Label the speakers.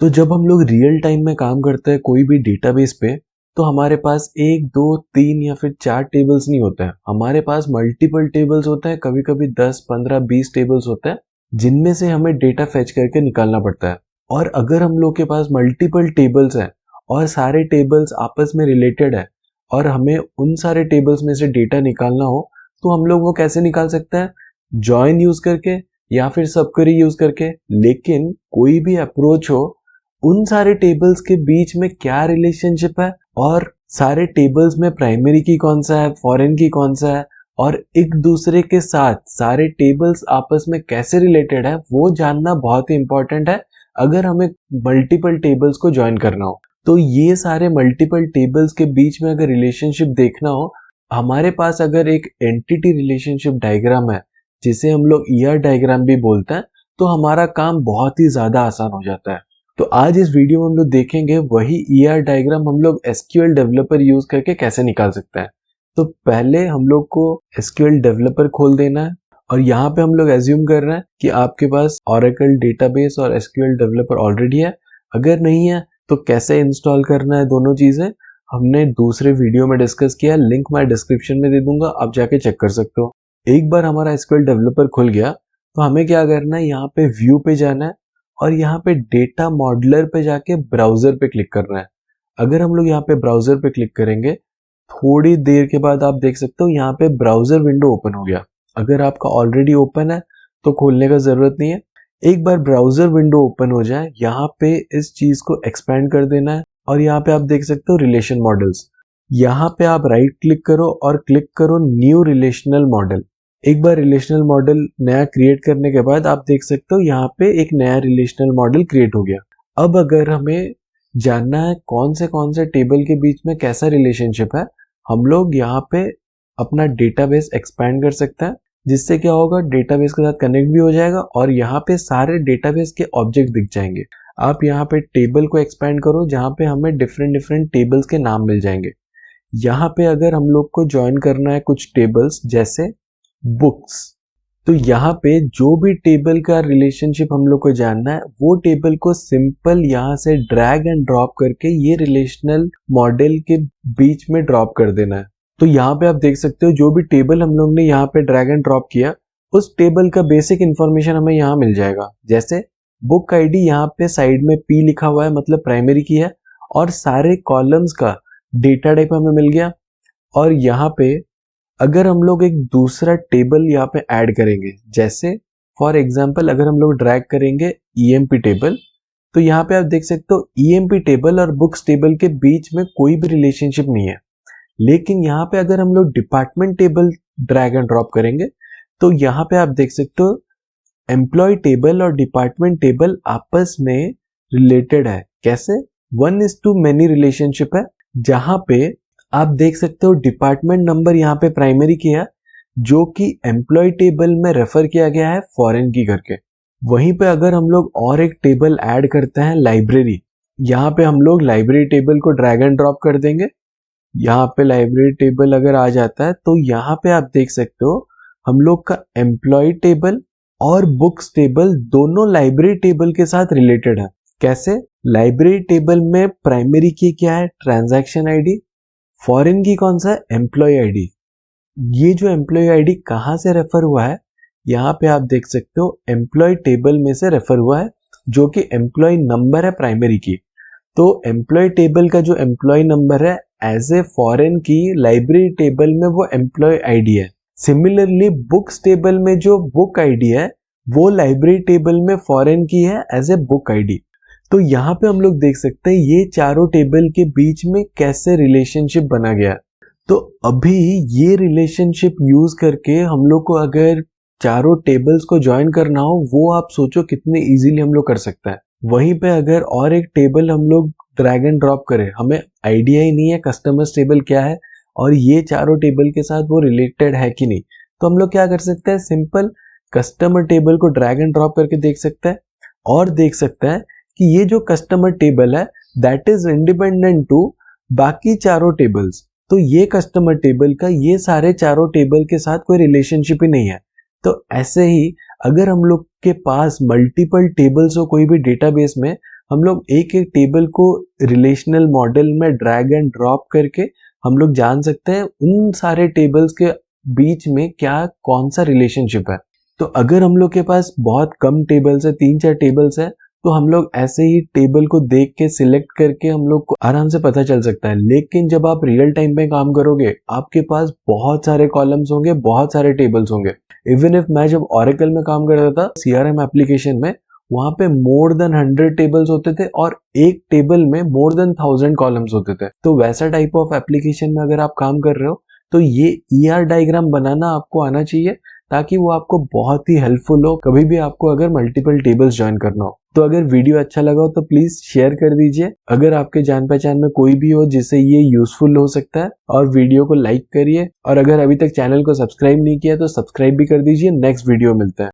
Speaker 1: तो जब हम लोग रियल टाइम में काम करते हैं कोई भी डेटाबेस पे, तो हमारे पास 1, 2, 3 या फिर 4 टेबल्स नहीं होते हैं। हमारे पास मल्टीपल टेबल्स होते हैं, कभी कभी 10, 15, 20 टेबल्स होते हैं, जिनमें से हमें डेटा फेच करके निकालना पड़ता है। और अगर हम लोग के पास मल्टीपल टेबल्स हैं और सारे टेबल्स आपस में रिलेटेड है और हमें उन सारे टेबल्स में से डेटा निकालना हो, तो हम लोग वो कैसे निकाल सकते हैं? जॉइन यूज करके या फिर सब क्वेरी यूज करके। लेकिन कोई भी अप्रोच हो, उन सारे टेबल्स के बीच में क्या रिलेशनशिप है और सारे टेबल्स में प्राइमरी की कौन सा है, फॉरेन की कौन सा है, और एक दूसरे के साथ सारे टेबल्स आपस में कैसे रिलेटेड है, वो जानना बहुत ही इंपॉर्टेंट है अगर हमें मल्टीपल टेबल्स को ज्वाइन करना हो। तो ये सारे मल्टीपल टेबल्स के बीच में अगर रिलेशनशिप देखना हो, हमारे पास अगर एक एंटिटी रिलेशनशिप डायग्राम है, जिसे हम लोग ईआर डायग्राम भी बोलते हैं, तो हमारा काम बहुत ही ज्यादा आसान हो जाता है। तो आज इस वीडियो में हम लोग देखेंगे वही ईआर डायग्राम हम लोग एसक्यूएल डेवलपर यूज करके कैसे निकाल सकते हैं। तो पहले हम लोग को एसक्यूएल डेवलपर खोल देना है और यहाँ पे हम लोग एज्यूम कर रहे हैं कि आपके पास ओरेकल डेटाबेस और एसक्यूएल डेवलपर ऑलरेडी है। अगर नहीं है तो कैसे इंस्टॉल करना है, दोनों चीजें हमने दूसरे वीडियो में डिस्कस किया, लिंक मैं डिस्क्रिप्शन में दे दूंगा, आप जाके चेक कर सकते हो। एक बार हमारा एसक्यूएल डेवलपर खुल गया तो हमें क्या करना है, यहाँ पे व्यू पे जाना है और यहाँ पे डेटा मॉडलर पे जाके ब्राउजर पे क्लिक करना है। अगर हम लोग यहाँ पे ब्राउजर पे क्लिक करेंगे, थोड़ी देर के बाद आप देख सकते हो यहाँ पे ब्राउजर विंडो ओपन हो गया। अगर आपका ऑलरेडी ओपन है तो खोलने का जरूरत नहीं है। एक बार ब्राउजर विंडो ओपन हो जाए, यहाँ पे इस चीज को एक्सपेंड कर देना है और यहाँ पे आप देख सकते हो रिलेशन मॉडल्स। यहाँ पे आप राइट क्लिक करो और क्लिक करो न्यू रिलेशनल मॉडल। एक बार रिलेशनल मॉडल नया क्रिएट करने के बाद आप देख सकते हो यहाँ पे एक नया रिलेशनल मॉडल क्रिएट हो गया। अब अगर हमें जानना है कौन से टेबल के बीच में कैसा रिलेशनशिप है, हम लोग यहाँ पे अपना डेटाबेस एक्सपैंड कर सकते हैं, जिससे क्या होगा, डेटाबेस के साथ कनेक्ट भी हो जाएगा और यहाँ पे सारे डेटाबेस के ऑब्जेक्ट दिख जाएंगे। आप यहाँ पे टेबल को एक्सपैंड करो जहाँ पे हमें डिफरेंट टेबल्स के नाम मिल जाएंगे। यहाँ पे अगर हम लोग को ज्वाइन करना है कुछ टेबल्स जैसे बुक्स, तो यहाँ पे जो भी टेबल का रिलेशनशिप हम लोग को जानना है, वो टेबल को सिंपल यहाँ से ड्रैग एंड ड्रॉप करके ये रिलेशनल मॉडल के बीच में ड्रॉप कर देना है। तो यहाँ पे आप देख सकते हो जो भी टेबल हम लोग ने यहाँ पे ड्रैग एंड ड्रॉप किया, उस टेबल का बेसिक इंफॉर्मेशन हमें यहाँ मिल जाएगा। जैसे बुक आईडी यहाँ पे साइड में P लिखा हुआ है, मतलब प्राइमरी की है, और सारे कॉलम्स का डेटा टाइप हमें मिल गया। और यहाँ पे अगर हम लोग एक दूसरा टेबल यहाँ पे ऐड करेंगे, जैसे फॉर एग्जांपल अगर हम लोग ड्रैग करेंगे ईएमपी टेबल, तो यहाँ पे आप देख सकते हो ईएमपी टेबल और बुक्स टेबल के बीच में कोई भी रिलेशनशिप नहीं है। लेकिन यहाँ पे अगर हम लोग department table drag and drop करेंगे, तो यहाँ पे आप देख सकते हो एम्प्लॉय टेबल और डिपार्टमेंट टेबल आपस में रिलेटेड है। कैसे? 1:many रिलेशनशिप है, जहां पे आप देख सकते हो डिपार्टमेंट नंबर यहाँ पे प्राइमरी की है, जो कि एम्प्लॉय टेबल में रेफर किया गया है फॉरेन की करके। वहीं पे अगर हम लोग और एक टेबल ऐड करते हैं लाइब्रेरी, यहाँ पे हम लोग लाइब्रेरी टेबल को ड्रैग एंड ड्रॉप कर देंगे। यहाँ पे लाइब्रेरी टेबल अगर आ जाता है तो यहाँ पे आप देख सकते हो हम लोग का एम्प्लॉय टेबल और बुक्स टेबल दोनों लाइब्रेरी टेबल के साथ रिलेटेड है। कैसे? लाइब्रेरी टेबल में प्राइमरी की क्या है? Transaction ID. फॉरेन की कौन सा है? Employ ID. ये जो एम्प्लॉय आईडी कहाँ से रेफर हुआ है, यहाँ पे आप देख सकते हो एम्प्लॉय टेबल में से रेफर हुआ है, जो कि एम्प्लॉय नंबर है प्राइमरी की। तो एम्प्लॉय टेबल का जो एम्प्लॉय नंबर है, एज ए फॉरेन की लाइब्रेरी टेबल में वो एम्प्लॉय आईडी है। सिमिलरली बुक्स टेबल में जो बुक आईडी है, वो लाइब्रेरी टेबल में फॉरेन की है एज ए बुक आईडी। तो यहाँ पे हम लोग देख सकते हैं ये चारों टेबल के बीच में कैसे रिलेशनशिप बना गया। तो अभी ये रिलेशनशिप यूज करके हम लोग को अगर चारों टेबल्स को ज्वाइन करना हो, वो आप सोचो कितने इजीली हम लोग कर सकते हैं। वहीं पे अगर और एक टेबल हम लोग ड्रैग एंड ड्रॉप करें, हमें आइडिया ही नहीं है कस्टमर्स टेबल क्या है और ये चारों टेबल के साथ वो रिलेटेड है कि नहीं, तो हम लोग क्या कर सकते हैं, सिंपल कस्टमर टेबल को ड्रैग एंड ड्रॉप करके देख सकते हैं और देख सकते हैं कि ये जो कस्टमर टेबल है दैट इज इंडिपेंडेंट टू बाकी चारों टेबल्स। तो ये कस्टमर टेबल का ये सारे चारों टेबल के साथ कोई रिलेशनशिप ही नहीं है। तो ऐसे ही अगर हम लोग के पास मल्टीपल टेबल्स हो कोई भी डेटाबेस में, हम लोग एक एक टेबल को रिलेशनल मॉडल में ड्रैग एंड ड्रॉप करके हम लोग जान सकते हैं उन सारे टेबल्स के बीच में क्या कौन सा रिलेशनशिप है। तो अगर हम लोग के पास बहुत कम टेबल्स है, 3-4 टेबल्स है, तो हम लोग ऐसे ही टेबल को देख के सिलेक्ट करके हम लोग को आराम से पता चल सकता है। लेकिन जब आप रियल टाइम में काम करोगे, आपके पास बहुत सारे कॉलम्स होंगे, बहुत सारे टेबल्स होंगे। इवन इफ मैं जब ओरेकल में काम करता था CRM एप्लीकेशन में, वहां पे मोर देन 100 टेबल्स होते थे और एक टेबल में मोर देन 1000 कॉलम्स होते थे। तो वैसा टाइप ऑफ एप्लीकेशन में अगर आप काम कर रहे हो तो ये ER डायग्राम बनाना आपको आना चाहिए, ताकि वो आपको बहुत ही हेल्पफुल हो कभी भी आपको अगर मल्टीपल टेबल्स ज्वाइन करना हो। तो अगर वीडियो अच्छा लगा हो तो प्लीज शेयर कर दीजिए, अगर आपके जान पहचान में कोई भी हो जिसे ये यूजफुल हो सकता है, और वीडियो को लाइक करिए, और अगर अभी तक चैनल को सब्सक्राइब नहीं किया तो सब्सक्राइब भी कर दीजिए। नेक्स्ट वीडियो मिलता है।